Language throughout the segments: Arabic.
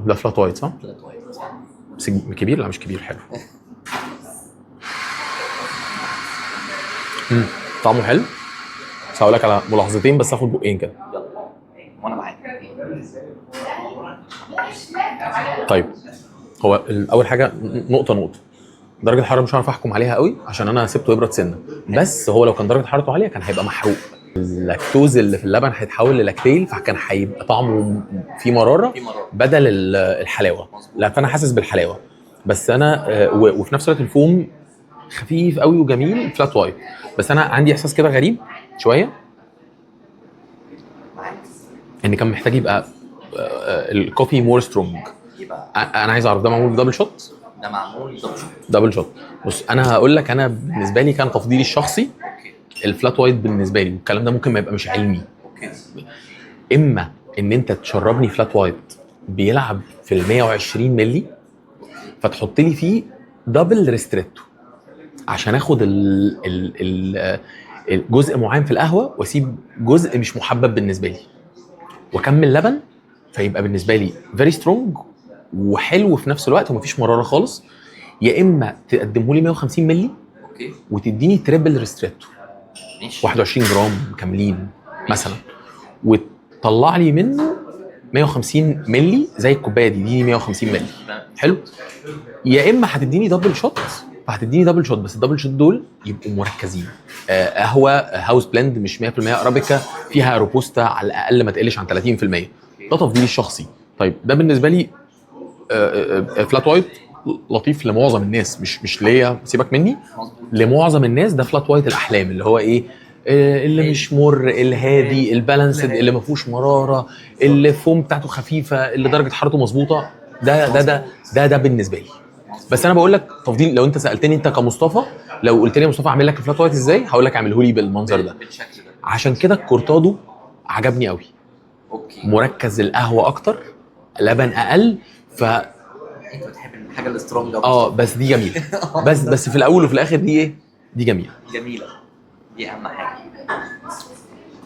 ده فلات وايت صح؟ فلات وايت. بس كبير؟ لا مش كبير، حلو. طعمه حلو. بس هقول لك على ملاحظتين، بس اخد بقين كده. يلا وانا معاك. طيب هو اول حاجه نقطه درجه الحراره مش هعرف احكم عليها قوي عشان انا سبته يبرد سنه، بس هو لو كان درجه حرارته عاليه كان هيبقى محروق. اللاكتوز اللي في اللبن هيتحول للاكتيل، فكان هيبقى طعمه فيه مراره بدل الحلاوه. لا فانا حاسس بالحلاوه، بس انا وفي نفس الوقت الفوم خفيف قوي وجميل فلات وايت. بس انا عندي احساس كده غريب شويه ان كان محتاج يبقى الكوفي مور سترونج. انا عايز اعرف ده معمول دبل شوت؟ ده معمول دبل شوت. بص انا هقول لك، انا بالنسبه لي كان تفضيلي الشخصي الفلات وايت بالنسبه لي، والكلام ده ممكن ما يبقى مش علمي. اما ان انت تشربني فلات وايت بيلعب في ال 120 مللي، فتحط لي فيه دبل ريستريتو عشان اخد الجزء معين في القهوه واسيب جزء مش محبب بالنسبه لي، واكمل لبن، فيبقى بالنسبه لي فيري سترونج وحلو في نفس الوقت ومفيش مراره خالص. يا اما تقدمه لي 150 مللي وتديني تريبل ريستريتو 21 جرام كاملين مثلا، وتطلع لي منه 150 مللي زي الكوبايه دي 150 مللي. حلو. يا اما هتديني دبل شوت، فهتديني دبل شوت، بس الدبل شوت دول يبقوا مركزين، قهوه هاوس بلند مش 100% ارابيكا، فيها روبوستا على الاقل ما تقلش عن 30%. ده تفضيلي الشخصي. طيب ده بالنسبه لي فلات وايت لطيف لمعظم الناس، مش ليا سيبك مني، لمعظم الناس ده فلات وايت الاحلام، اللي هو ايه، اللي مش مر، الهادي، البالانسد، اللي ما فيهوش مراره، اللي الفوم بتاعته خفيفه، اللي درجه حرارته مظبوطه. ده بالنسبه لي. بس انا بقول لك تفضيل. لو انت سالتني انت كمصطفى، لو قلت لي يا مصطفى اعمل لك فلات وايت ازاي، هقول لك اعمله لي بالمنظر ده. عشان كده الكورتادو عجبني قوي. مركز القهوه اكتر، لبن اقل، انت بتحب الحاجه السترونج بس دي جميله. بس في الاول وفي الاخر دي ايه، دي جميله. دي اهم حاجه.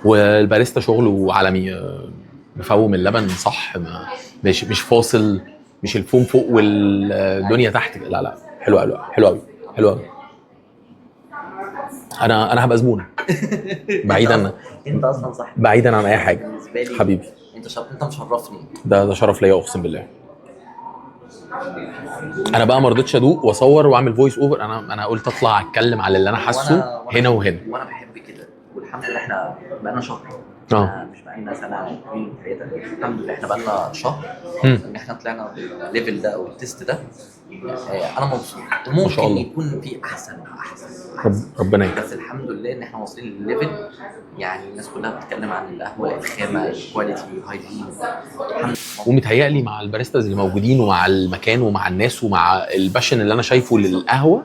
والباريستا شغله عالمي، مفوم اللبن صح، مش فاصل، مش الفوم فوق والدنيا تحت. لا حلو قوي حلو قوي حلو قوي. انا هبقى زبونك بعيدا. انت اصلا صح، بعيدا عن اي حاجه حبيبي. انت مشرفني. ده شرف ليا اقسم بالله. انا بقى ما رضيتش ادوق واصور واعمل فويس اوفر، انا قلت اطلع اتكلم على اللي انا حاسه هنا وهنا. وانا بحب كده، والحمد لله احنا بقالنا شهر، مش بقالنا سنه 2 3. الحمد لله احنا بقالنا شهر ان احنا طلعنا بالليفل ده او التيست ده. انا مبسوط. ممكن يكون في احسن ربنا يكرمك، بس الحمد لله ان احنا واصلين للليفل. يعني الناس كلها بتتكلم عن القهوه، الخامه، الكواليتي، هايجين. ومتهيألي مع الباريستاز اللي موجودين ومع المكان ومع الناس ومع الباشن اللي انا شايفه للقهوه،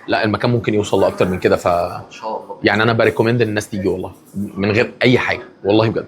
لا المكان ممكن يوصل لاكتر من كده. ان شاء الله يعني انا بريكومند الناس تيجي والله من غير اي حاجه، والله بجد.